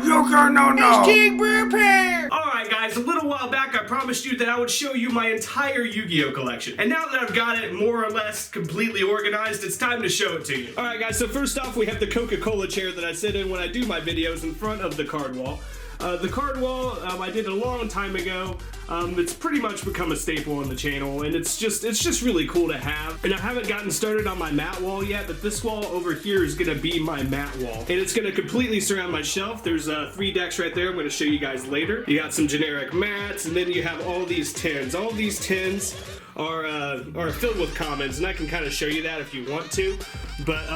YugiNoNo! Alright guys, a little while back I promised you that I would show you my entire Yu-Gi-Oh collection. And now that I've got it more or less completely organized, it's time to show it to you. Alright guys, so first off we have the Coca-Cola chair that I sit in when I do my videos in front of the card wall. The card wall, I did a long time ago. It's pretty much become a staple on the channel, and it's just really cool to have. And I haven't gotten started on my mat wall yet, but this wall over here is gonna be my mat wall. And it's gonna completely surround my shelf. There's 3 decks right there I'm gonna show you guys later. You got some generic mats, and then you have all these tins. All these tins are filled with commons, and I can kind of show you that if you want to. But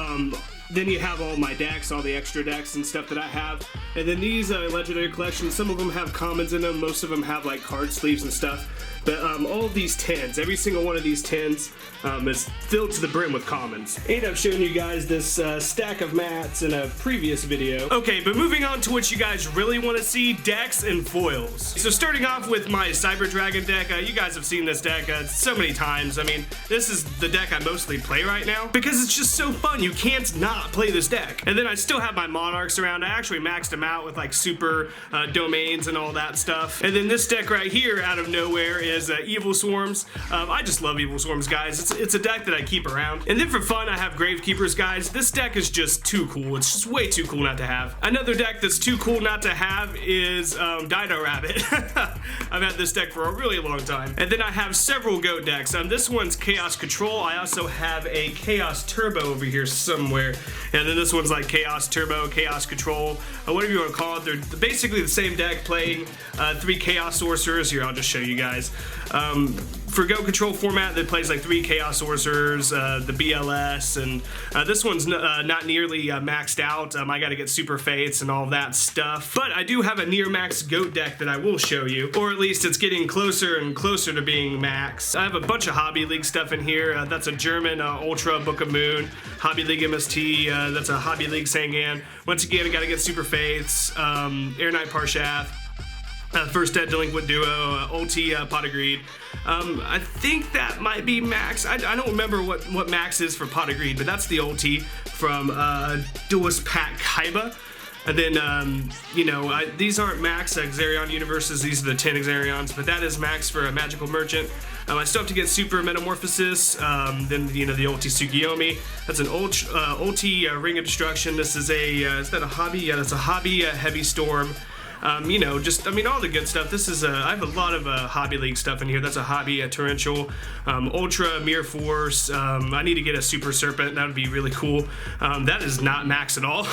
then you have all my decks, all the extra decks and stuff that I have. And then these legendary collections, some of them have commons in them, most of them have like card sleeves and stuff. But all of these tins, every single one of these tins is filled to the brim with commons. And I've shown you guys this stack of mats in a previous video. Okay, but moving on to what you guys really want to see, decks and foils. So starting off with my Cyber Dragon deck, you guys have seen this deck so many times. I mean, this is the deck I mostly play right now because it's just so fun. You can't not play this deck. And then I still have my Monarchs around. I actually maxed them out with like super domains and all that stuff. And then this deck right here out of nowhere is Evil Swarms. I just love Evil Swarms, guys. It's a deck that I keep around. And then for fun, I have Gravekeepers, guys. This deck is just too cool. It's just way too cool not to have. Another deck that's too cool not to have is Dino Rabbit. I've had this deck for a really long time. And then I have several GOAT decks. This one's Chaos Control. I also have a Chaos Turbo over here somewhere. And then this one's like Chaos Turbo, Chaos Control, whatever you want to call it. They're basically the same deck playing 3 Chaos Sorcerers. Here, I'll just show you guys. For GOAT Control format, that plays like 3 Chaos Sorcerers, the BLS, and this one's not nearly maxed out. I gotta get Super Fates and all that stuff. But I do have a near max GOAT deck that I will show you, or at least it's getting closer and closer to being max. I have a bunch of Hobby League stuff in here. That's a German Ultra Book of Moon, Hobby League MST, that's a Hobby League Sangan. Once again, I gotta get Super Fates, Air Knight Parshath, First Dead Delinquent Duo, Ulti Pot of Greed. I think that might be max. I don't remember what max is for Pot of Greed, but that's the Ulti from Duelist Pack Kaiba. And then, you know, these aren't max Xerion universes, these are the 10 Xerions, but that is max for a Magical Merchant. I still have to get Super Metamorphosis, then, you know, the Ulti Tsukiyomi. That's an Ulti Ring of Destruction. This is is that a hobby? Yeah, that's a hobby Heavy Storm. You know, just, I mean, all the good stuff. This is, I have a lot of Hobby League stuff in here. That's a Hobby Torrential, Ultra Mirror Force. I need to get a Super Serpent. That would be really cool. That is not max at all.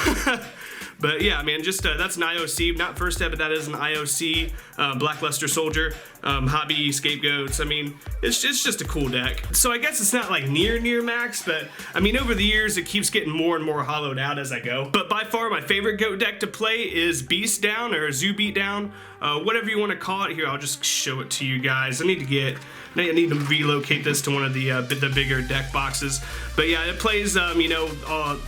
But yeah, man, just that's an IOC, not first step, but that is an IOC, Blackluster Soldier, Hobby Scapegoats. I mean, it's just a cool deck. So I guess it's not like near max, but I mean, over the years, it keeps getting more and more hollowed out as I go. But by far, my favorite GOAT deck to play is Beast Down or Zoo Beat Down, whatever you want to call it. Here, I'll just show it to you guys. I need to relocate this to one of the bigger deck boxes. But yeah, it plays, you know,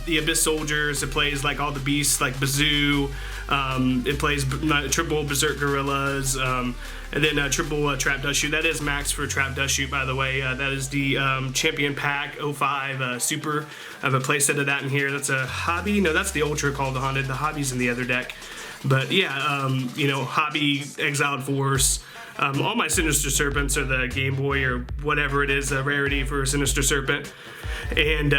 the Abyss Soldiers. It plays like all the beasts, like Bazoo. It plays triple Berserk Gorillas, and then triple Trap Dust Shoot. That is max for Trap Dust Shoot, by the way. That is the Champion Pack 05 Super. I have a playset of that in here. That's a Hobby. No, that's the Ultra called the Haunted. The Hobby's in the other deck. But yeah, you know, Hobby Exiled Force. All my Sinister Serpents are the Game Boy or whatever it is, a rarity for Sinister Serpent. And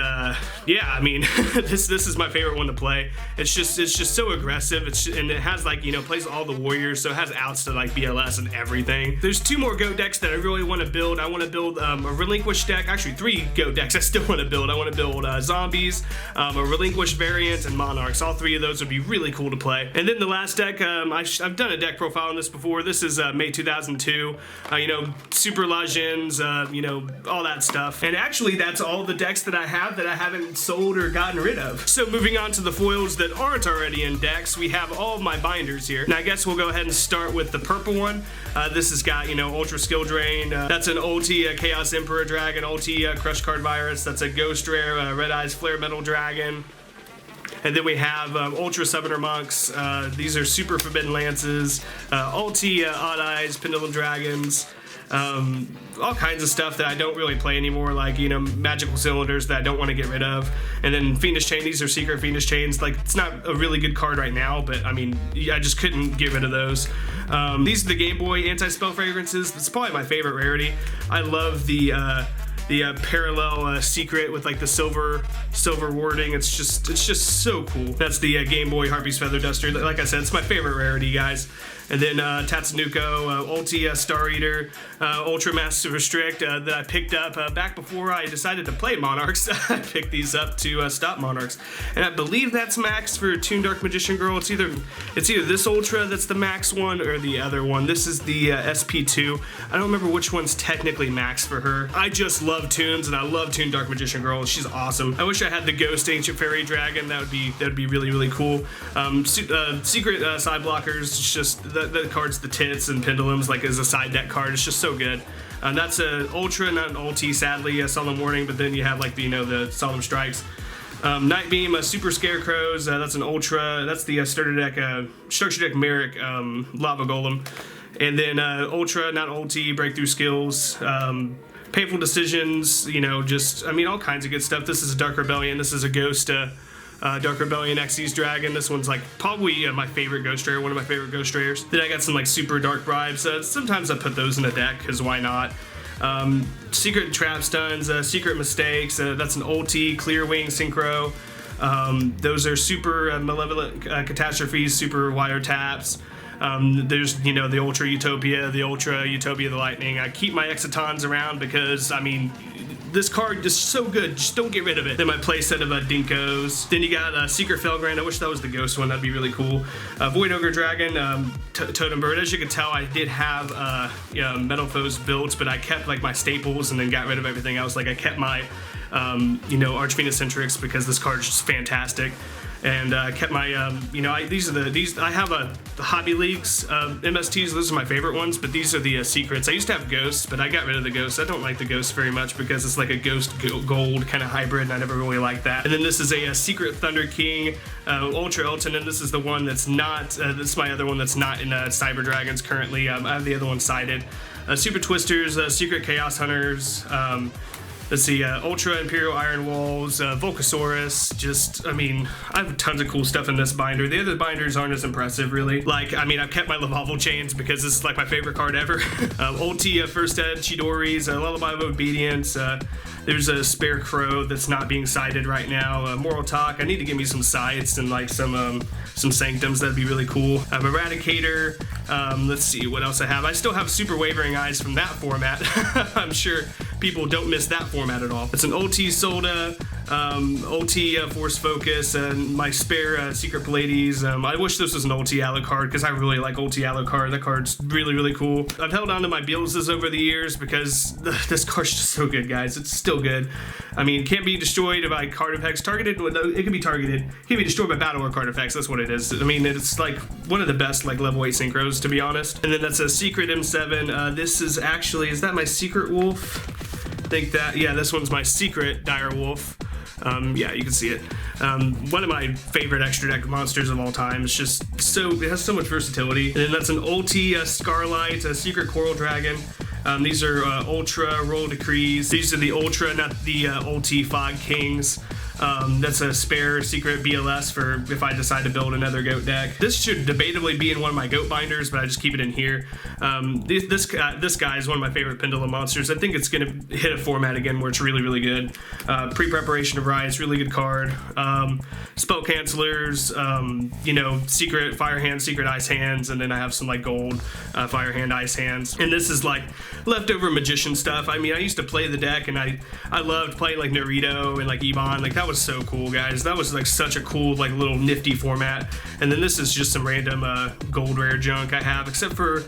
yeah, I mean, this is my favorite one to play. It's just so aggressive. And it has, like, you know, plays all the warriors, so it has outs to like BLS and everything. There's 2 more GOAT decks that I really want to build. I want to build a Relinquished deck. Actually, 3 GOAT decks I still want to build. I want to build Zombies, a Relinquished variant, and Monarchs. All 3 of those would be really cool to play. And then the last deck, I've done a deck profile on this before. This is May 2002. You know, Super Legends, you know, all that stuff. And actually, that's all the decks that I have that I haven't sold or gotten rid of. So moving on to the foils that aren't already in decks, we have all of my binders here. Now I guess we'll go ahead and start with the purple one. This has got, you know, Ultra Skill Drain. That's an Ulti Chaos Emperor Dragon, Ulti Crush Card Virus. That's a Ghost Rare Red Eyes Flare Metal Dragon. And then we have Ultra Summoner Monks. These are Super Forbidden Lances, Ulti Odd Eyes, Pendulum Dragons, all kinds of stuff that I don't really play anymore, like, you know, magical cylinders that I don't want to get rid of. And then Fiendish Chain, these are secret Fiendish Chains. Like, it's not a really good card right now, but I mean, I just couldn't get rid of those. These are the Game Boy anti-spell fragrances. It's probably my favorite rarity. I love the parallel secret with like the silver wording. It's just so cool. That's the Game Boy Harpy's Feather Duster. Like I said, it's my favorite rarity, guys. And then Tatsunoko, Ulti Star Eater, Ultra Massive Restrict that I picked up back before I decided to play Monarchs. I picked these up to stop Monarchs, and I believe that's max for Toon Dark Magician Girl. It's either this Ultra that's the max one or the other one. This is the SP2. I don't remember which one's technically max for her. I just love Toons, and I love Toon Dark Magician Girl. She's awesome. I wish I had the Ghost Ancient Fairy Dragon. That would be really cool. Secret side blockers. It's just the cards, the tits and pendulums, like as a side deck card. It's just so good. That's an Ultra, not an Ulti, sadly, a Solemn Warning, but then you have like the, you know, the Solemn Strikes. Night Beam, Super Scarecrows, that's an Ultra, that's the Structure Deck Merrick Lava Golem. And then Ultra, not Ulti, Breakthrough Skills, Painful Decisions, you know, just, I mean, all kinds of good stuff. This is a Dark Rebellion, this is a Ghost, Dark Rebellion Xyz Dragon. This one's like probably my favorite Ghost Rayer, one of my favorite Ghost Rayers. Then I got some like Super Dark Bribes. Sometimes I put those in a deck, because why not? Secret Trap Stuns, Secret Mistakes, that's an Ulti, Clear Wing Synchro. Those are Super Malevolent Catastrophes, Super Wiretaps. There's, you know, the Ultra Utopia the Lightning. I keep my Exitons around because, I mean, this card is so good, just don't get rid of it. Then my playset of Dinkos. Then you got Secret Felgrand. I wish that was the Ghost one, that'd be really cool. Void Ogre Dragon, Totem Bird. As you can tell, I did have Metal Foes built, but I kept like my staples and then got rid of everything else. Like I kept my, you know, Archfiend Eccentrics because this card's just fantastic. And kept my, you know, I have the Hobby Leagues MSTs. Those are my favorite ones, but these are the secrets. I used to have Ghosts, but I got rid of the Ghosts. I don't like the Ghosts very much because it's like a Ghost Gold kind of hybrid, and I never really liked that. And then this is a Secret Thunder King, Ultra Elton, and this is the one that's not, this is my other one that's not in Cyber Dragons currently. I have the other one sided. Super Twisters, Secret Chaos Hunters, let's see, Ultra Imperial Iron Walls, Volcasaurus, just, I mean, I have tons of cool stuff in this binder. The other binders aren't as impressive, really. Like, I mean, I've kept my Lavalval Chains because this is like my favorite card ever. Ulti, First Ed, Chidoris, Lullaby of Obedience, there's a Spare Crow that's not being cited right now. Moral Talk, I need to give me some sites and like some Sanctums, that'd be really cool. Eradicator, let's see what else I have. I still have Super Wavering Eyes from that format. I'm sure people don't miss that format at all. It's an Ulti Solda, Ulti Force Focus, and my spare Secret Pallades. I wish this was an Ulti Alucard because I really like Ulti Alucard. That card's really cool. I've held on to my Beelzes over the years because this card's just so good, guys. It's still good. I mean, can't be destroyed by card effects. Targeted, it can be targeted. Can't be destroyed by battle or card effects. That's what it is. I mean, it's like one of the best like level 8 synchros, to be honest. And then that's a Secret M7. This is actually, is that my Secret Wolf? I think that, yeah, this one's my Secret Dire Wolf. Yeah, you can see it. One of my favorite extra deck monsters of all time. It's just so, it has so much versatility. And then that's an Ulti Scarlight, a Secret Coral Dragon. These are Ultra Roll Decrees. These are the Ultra, not the Ulti Fog Kings. That's a spare secret BLS for if I decide to build another goat deck. This should debatably be in one of my goat binders, but I just keep it in here. This guy is one of my favorite Pendulum monsters. I think it's gonna hit a format again where it's really good. Pre-Preparation of Rise, really good card. Spell Cancelers, you know, Secret Fire Hands, Secret Ice Hands, and then I have some like gold Fire Hand Ice Hands. And this is like leftover Magician stuff. I mean, I used to play the deck, and I loved playing like Naruto and like Ebon. Like that was so cool, guys. That was like such a cool like little nifty format. And then this is just some random gold rare junk I have, except for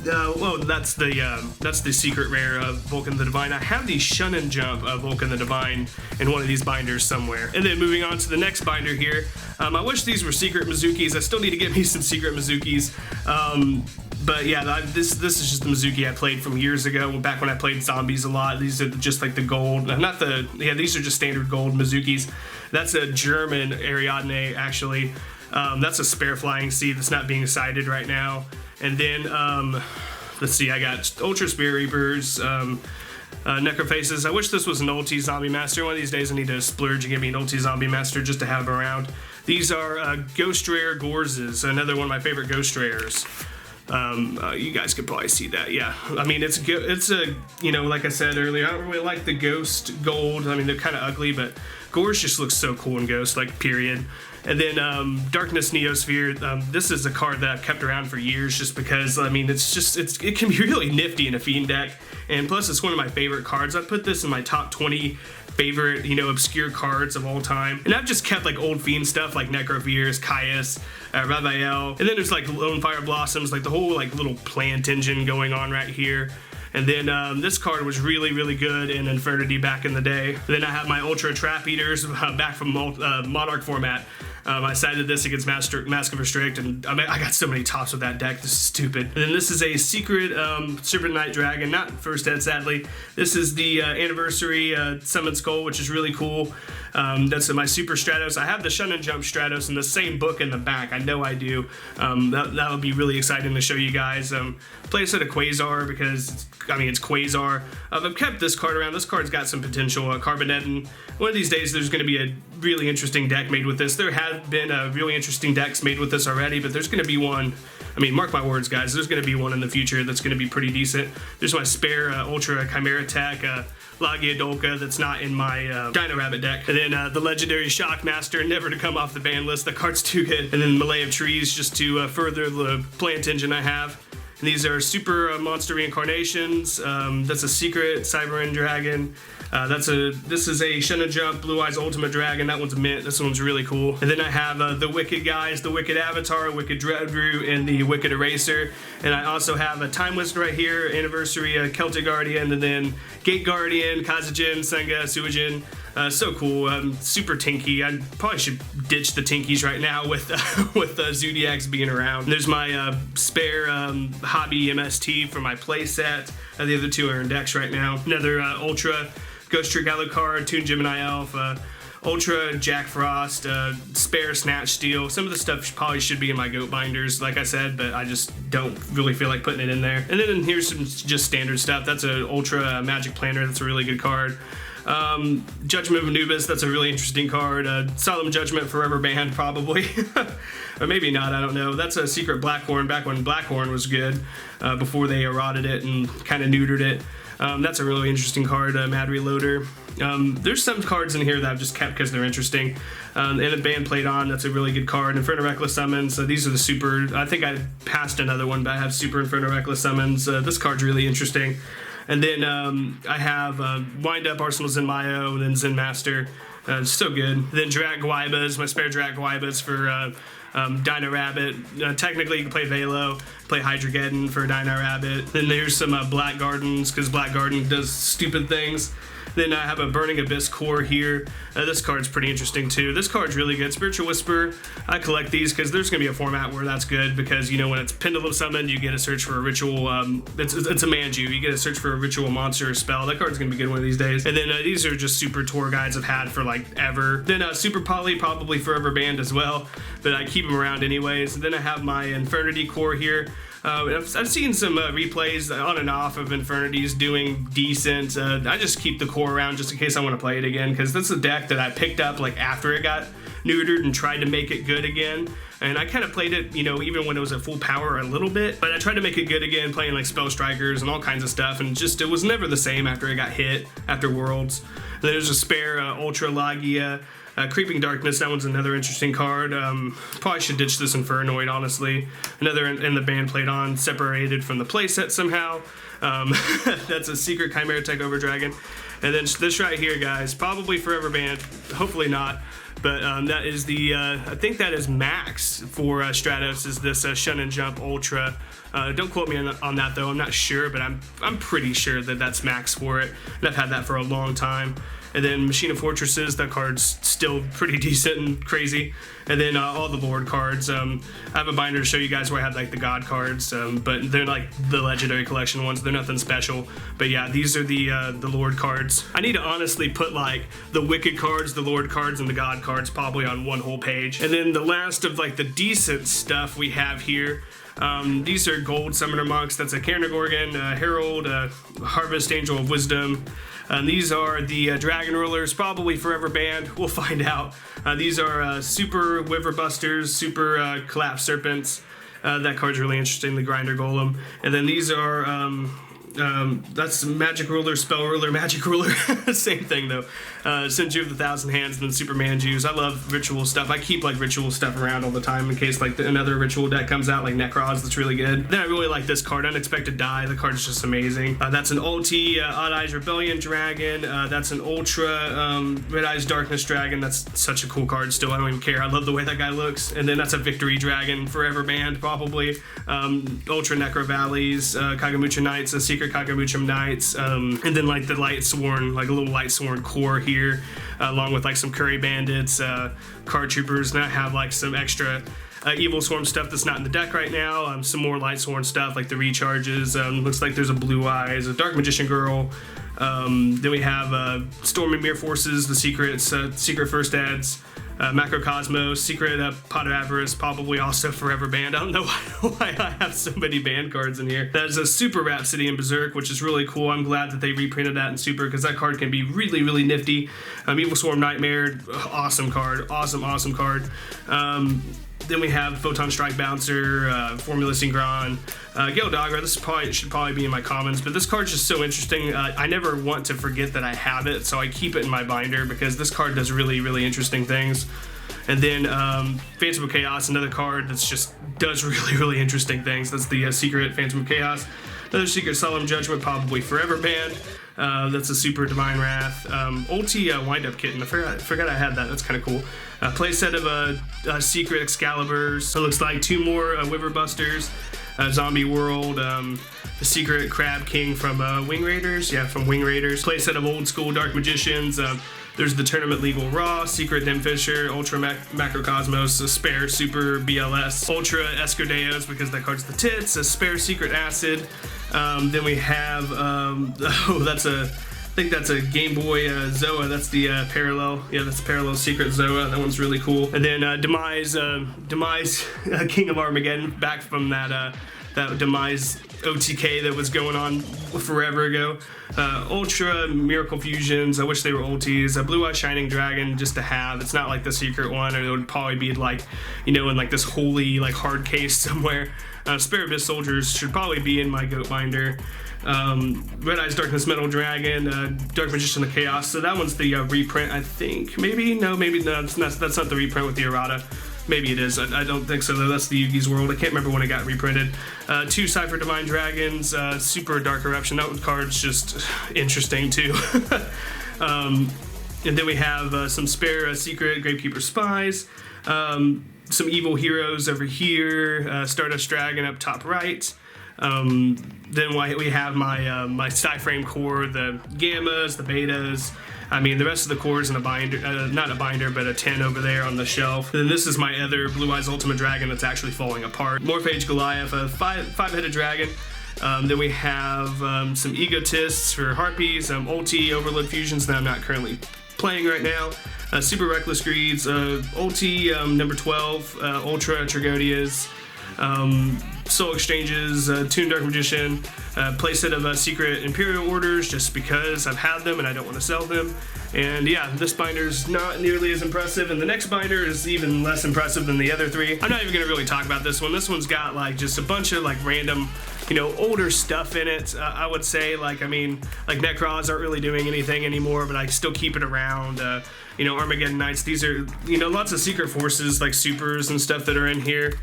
well, that's the secret rare of Vulcan the Divine. I have the Shun and Jump of Vulcan the Divine in one of these binders somewhere. And then moving on to the next binder here. I wish these were secret Mizukis. I still need to get me some secret Mizukis. But yeah, this is just the Mizuki I played from years ago, back when I played zombies a lot. These are just like the gold, these are just standard gold Mizukis. That's a German Ariadne, actually. That's a spare flying seed that's not being sighted right now. And then, let's see, I got Ultra Spirit Reapers, Necrofaces. I wish this was an ulti Zombie Master. One of these days I need to splurge and get me an ulti Zombie Master just to have around. These are Ghost Rare Gorzes, another one of my favorite Ghost Rares. You guys could probably see that, yeah. I mean, it's a, you know, like I said earlier, I don't really like the Ghost Gold. I mean, they're kind of ugly, but Gorz just looks so cool in Ghost, like, period. And then Darkness Neosphere, this is a card that I've kept around for years just because, I mean, it can be really nifty in a Fiend deck, and plus it's one of my favorite cards. I'd put this in my top 20 favorite, you know, obscure cards of all time. And I've just kept like old Fiend stuff like Necroveers, Caius, Raphael, and then there's like Lone Fire Blossoms, like the whole like little plant engine going on right here. And then this card was really, really good in Infernity back in the day. And then I have my Ultra Trap Eaters back from Monarch format. I sided this against Mask of Restrict, and I got so many tops with that deck. This is stupid. And then this is a secret Serpent Knight Dragon, not first ed, sadly. This is the Anniversary Summon Skull, which is really cool. That's in my Super Stratos. I have the Shun and Jump Stratos in the same book in the back. I know I do. That would be really exciting to show you guys. Play a set of Quasar because, I mean, it's Quasar. I've kept this card around. This card's got some potential. Carbonetin. One of these days, there's going to be a really interesting deck made with this. There have been really interesting decks made with this already, but there's going to be one. I mean, mark my words, guys. There's going to be one in the future that's going to be pretty decent. There's my spare Ultra Chimera Tech Lagia Dolka that's not in my Dino Rabbit deck. And then the legendary Shockmaster, never to come off the ban list. The card's too good. And then Melee of Trees just to further the plant engine I have. And these are super monster reincarnations. That's a secret Cyber Dragon. This is a Shun and Jump Blue Eyes Ultimate Dragon. That one's mint. This one's really cool. And then I have the Wicked guys, the Wicked Avatar, Wicked Dreadroot, and the Wicked Eraser. And I also have a Time Wizard right here, Anniversary Celtic Guardian, and then Gate Guardian, Kazajin, Senga, Suijin. So cool, super tinky. I probably should ditch the tinkies right now with Zodiacs being around. There's my spare hobby MST for my playset. The other two are in decks right now. Another Ultra Ghost Trick Alucard, Toon Gemini Elf, Ultra Jack Frost, spare Snatch Steel. Some of the stuff probably should be in my goat binders, like I said, but I just don't really feel like putting it in there. And then here's some just standard stuff. That's an Ultra Magic Planner. That's a really good card. Judgment of Anubis, that's a really interesting card. Solemn Judgment, Forever Banned, probably. Or maybe not, I don't know. That's a secret Blackhorn, back when Blackhorn was good, before they eroded it and kind of neutered it. That's a really interesting card, Mad Reloader. There's some cards in here that I've just kept because they're interesting. And a Band Played On, that's a really good card. Inferno Reckless Summons, these are the super, I think I passed another one, but I have Super Inferno Reckless Summons. This card's really interesting. And then I have Wind Up Arsenal Zenmayo, and then Zen Master. So good. Then Drak Guaibas, my spare Drak Guaibas for Dino Rabbit. Technically, you can play Velo, play Hydrogeddon for Dino Rabbit. Then there's some Black Gardens, because Black Garden does stupid things. Then I have a Burning Abyss core here. This card's pretty interesting too. This card's really good. Spiritual Whisper, I collect these because there's going to be a format where that's good because, you know, when it's Pendulum Summoned, you get to search for a ritual, it's a Manju. You get to search for a ritual monster or spell. That card's going to be good one of these days. And then these are just super tour guides I've had for like ever. Then Super Poly, probably forever banned as well, but I keep them around anyways. And then I have my Infernity core here. I've seen some replays on and off of Infernities doing decent. I just keep the core around just in case I want to play it again, because that's a deck that I picked up like after it got neutered and tried to make it good again. And I kind of played it, you know, even when it was at full power a little bit, but I tried to make it good again, playing like Spell Strikers and all kinds of stuff, and just it was never the same after it got hit after Worlds. And then there's a spare Ultra Lagia. Creeping Darkness, that one's another interesting card. Probably should ditch this Infernoid, honestly. Another in the Band Played On, separated from the playset somehow. That's a secret Chimera Tech Overdragon. And then this right here, guys, probably forever banned. Hopefully not. But that is the, I think that is max for Stratos, is this Shun and Jump Ultra. Don't quote me on that though, I'm not sure, but I'm pretty sure that that's max for it. And I've had that for a long time. And then Machine of Fortresses, that card's still pretty decent and crazy. And then all the Lord cards. I have a binder to show you guys where I have like the God cards, but they're like the Legendary Collection ones. They're nothing special. But yeah, these are the Lord cards. I need to honestly put like the Wicked cards, the Lord cards, and the God cards probably on one whole page. And then the last of like the decent stuff we have here. These are gold Summoner Monks. That's a Cairngorgon, Herald, Harvest Angel of Wisdom. These are the Dragon Rulers, probably forever banned. We'll find out. These are Super Wiver Busters, Super Collapse Serpents. That card's really interesting, the Grinder Golem. And then these are, that's Magic Ruler, Spell Ruler, Magic Ruler. Same thing though. Senju of the Thousand Hands, and then Superman Jews. I love ritual stuff. I keep like ritual stuff around all the time in case like another ritual deck comes out, like Necroz, that's really good. Then I really like this card, Unexpected Die. The card's just amazing. That's an ulti Odd Eyes Rebellion Dragon. That's an Ultra Red Eyes Darkness Dragon. That's such a cool card still. I don't even care. I love the way that guy looks. And then that's a Victory Dragon, forever banned probably. Ultra Necro Valleys, Kagamucha Knights, Secret Kagamucha Knights, and then like the Light Sworn, like a little Light Sworn core here, along with like some Curry Bandits, Card Troopers, and I have like some extra Evil Swarm stuff that's not in the deck right now, some more Light Sworn stuff like the Recharges, looks like there's a Blue Eyes, a Dark Magician Girl, then we have Storm and Mirror Forces, the Secrets, Secret First Ads, Macrocosmos, Secret Pot of Avarice, probably also forever banned. I don't know why I have so many banned cards in here. There's a Super Rhapsody in Berserk, which is really cool. I'm glad that they reprinted that in Super because that card can be really, really nifty. Evil Swarm Nightmare, awesome card, awesome card. Then we have Photon Strike Bouncer, Formula Syncron, Gildagra. This should probably be in my commons, but this card's just so interesting. I never want to forget that I have it, so I keep it in my binder because this card does really, really interesting things. And then Phantom of Chaos, another card that's just does really, really interesting things. That's the Secret Phantom of Chaos. Another Secret Solemn Judgment, probably forever banned. That's a Super Divine Wrath. Ulti Wind-Up Kitten. I forgot I had that. That's kind of cool. Playset of Secret Excaliburs. So it looks like two more Wiver Busters. Zombie World. The Secret Crab King from Wing Raiders. Yeah, from Wing Raiders. Playset of Old School Dark Magicians. There's the Tournament Legal Raw, Secret Demfisher, Ultra Macrocosmos, a Spare Super BLS, Ultra Escardeos because that card's the tits, a Spare Secret Acid. Then we have, I think that's a Game Boy Zoa. That's the Parallel. Yeah, that's Parallel Secret Zoa. That one's really cool. And then Demise King of Armageddon, back from that Demise OTK that was going on forever ago. Ultra Miracle Fusions. I wish they were ultis. A Blue Eye Shining Dragon just to have. It's not like the secret one, or it would probably be like, you know, in like this holy like hard case somewhere. Spare Abyss Soldiers should probably be in my goat binder. Red Eyes Darkness Metal Dragon, Dark Magician of Chaos. So that one's the reprint, I think. Maybe no. That's not the reprint with the errata. Maybe it is. I don't think so though. That's the Yugi's World. I can't remember when it got reprinted. Two Cypher Divine Dragons, Super Dark Eruption. That card's just interesting too. And then we have some spare Secret Gravekeeper Spies. Some Evil Heroes over here. Stardust Dragon up top right. Then we have my Sci-Frame core, the Gammas, the Betas. I mean, the rest of the core is in a binder, not a binder, but a 10 over there on the shelf. And then this is my other Blue Eyes Ultimate Dragon that's actually falling apart. Morphage Goliath, a five-headed dragon. Then we have some Egotists for Harpies, Ulti Overload Fusions that I'm not currently playing right now. Super Reckless Greeds, Ulti number 12, Ultra Tragodias, Soul Exchanges, Toon Dark Magician, playset of Secret Imperial Orders just because I've had them and I don't want to sell them. And yeah, this binder's not nearly as impressive, and the next binder is even less impressive than the other three. I'm not even gonna really talk about this one. This one's got like just a bunch of like random, you know, older stuff in it. I would say like, I mean, like Necroz aren't really doing anything anymore, but I still keep it around. You know, Armageddon Knights, these are, you know, lots of Secret Forces like supers and stuff that are in here.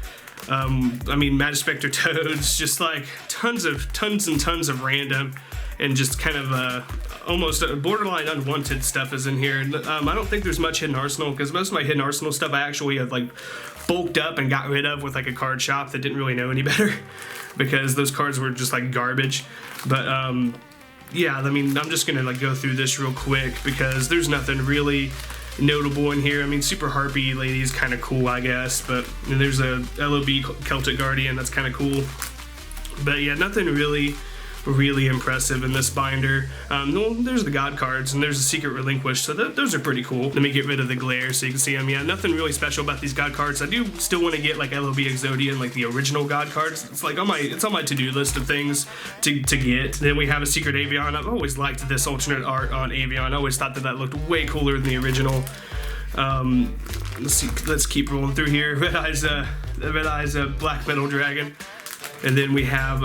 I mean, Magispector Toads, just like tons and tons of random and just kind of almost borderline unwanted stuff is in here. I don't think there's much hidden arsenal because most of my hidden arsenal stuff I actually have like bulked up and got rid of with like a card shop that didn't really know any better because those cards were just like garbage. But yeah, I mean, I'm just gonna like go through this real quick because there's nothing really notable in here. I mean, Super Harpy Lady is kind of cool, I guess, but there's a LOB Celtic Guardian that's kind of cool. But yeah, nothing really impressive in this binder. Well, there's the God cards, and there's a Secret Relinquished, so those are pretty cool. Let me get rid of the glare so you can see them. Yeah, nothing really special about these God cards. I do still want to get like LOB Exodian, like the original God cards. It's like on my to-do list of things to get. Then we have a Secret Avian. I've always liked this alternate art on Avian. I always thought that looked way cooler than the original. Let's see. Let's keep rolling through here. Red Eyes Black Metal Dragon, and then we have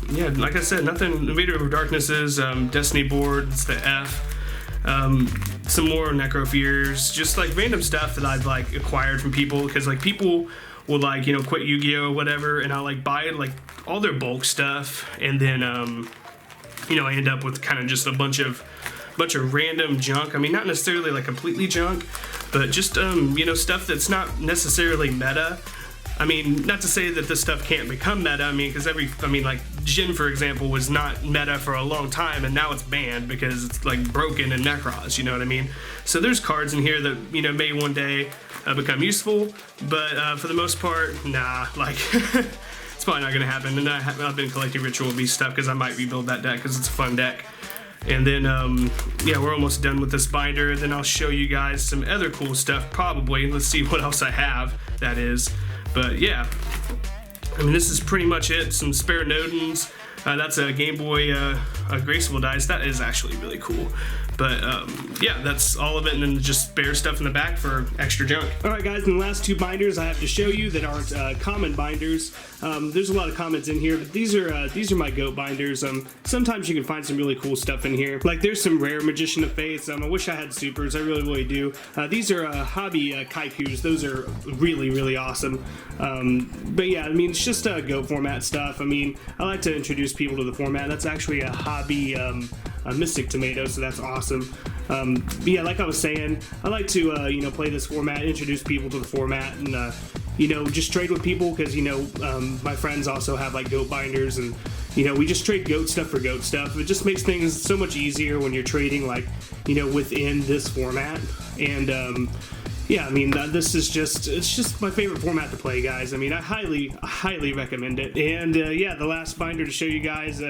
yeah, like I said, nothing. Invader of Darknesses, Destiny Board, it's the F. Some more Necrofears, just like random stuff that I've like acquired from people, because like people will like, you know, quit Yu-Gi-Oh or whatever, and I'll like buy like all their bulk stuff, and then you know, I end up with kind of just a bunch of random junk. I mean, not necessarily like completely junk, but just you know, stuff that's not necessarily meta. I mean, not to say that this stuff can't become meta. I mean, because like Jin, for example, was not meta for a long time, and now it's banned because it's like broken in Necros. You know what I mean? So there's cards in here that, you know, may one day become useful, but for the most part, nah. Like it's probably not gonna happen. And I've been collecting Ritual Beast stuff because I might rebuild that deck because it's a fun deck. And then, yeah, we're almost done with this binder. Then I'll show you guys some other cool stuff, probably. Let's see what else I have, that is. But yeah, I mean, this is pretty much it. Some spare Nodens. That's a Game Boy Graceful Dice. That is actually really cool. But yeah, that's all of it, and then just spare stuff in the back for extra junk. All right, guys, in the last two binders I have to show you that aren't common binders. There's a lot of comments in here, but these are my goat binders. Sometimes you can find some really cool stuff in here. Like there's some rare Magician of Faith. I wish I had supers. I really do. These are hobby Kaikus. Those are really awesome. But yeah, I mean, it's just goat format stuff. I mean, I like to introduce people to the format. That's actually a hobby Mystic Tomato, so that's awesome. But yeah, like I was saying, I like to you know, play this format, introduce people to the format, and you know, just trade with people, because you know, my friends also have like goat binders, and you know, we just trade goat stuff for goat stuff. It just makes things so much easier when you're trading, like, you know, within this format. And yeah, I mean, this is it's just my favorite format to play, guys. I mean, I highly recommend it. And yeah, the last binder to show you guys,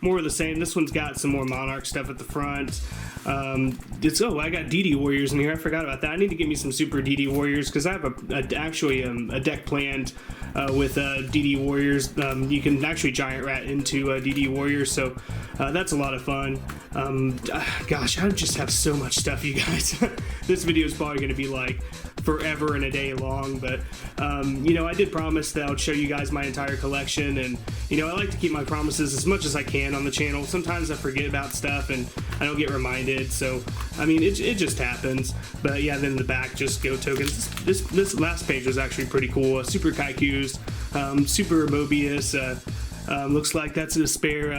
more of the same. This one's got some more Monarch stuff at the front. I got DD Warriors in here. I forgot about that. I need to get me some Super DD Warriors, because I have actually a deck planned with DD Warriors. You can actually Giant Rat into DD Warriors, so that's a lot of fun. Gosh, I just have so much stuff, you guys. This video is probably going to be like forever and a day long, but you know, I did promise that I would show you guys my entire collection, and you know, I like to keep my promises as much as I can on the channel. Sometimes I forget about stuff and I don't get reminded, so I mean, it just happens. But yeah, then in the back, just go tokens. This last page was actually pretty cool. Super Kaikus, Super Mobius. Looks like that's a spare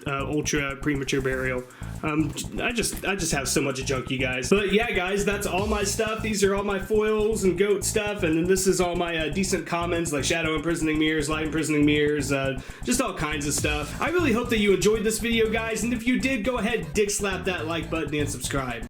Ultra Premature Burial. I just have so much junk, you guys. But yeah, guys, that's all my stuff. These are all my foils and goat stuff, and then this is all my decent commons, like Shadow Imprisoning Mirrors, Light Imprisoning Mirrors, just all kinds of stuff. I really hope that you enjoyed this video, guys, and if you did, go ahead, dick slap that like button and subscribe.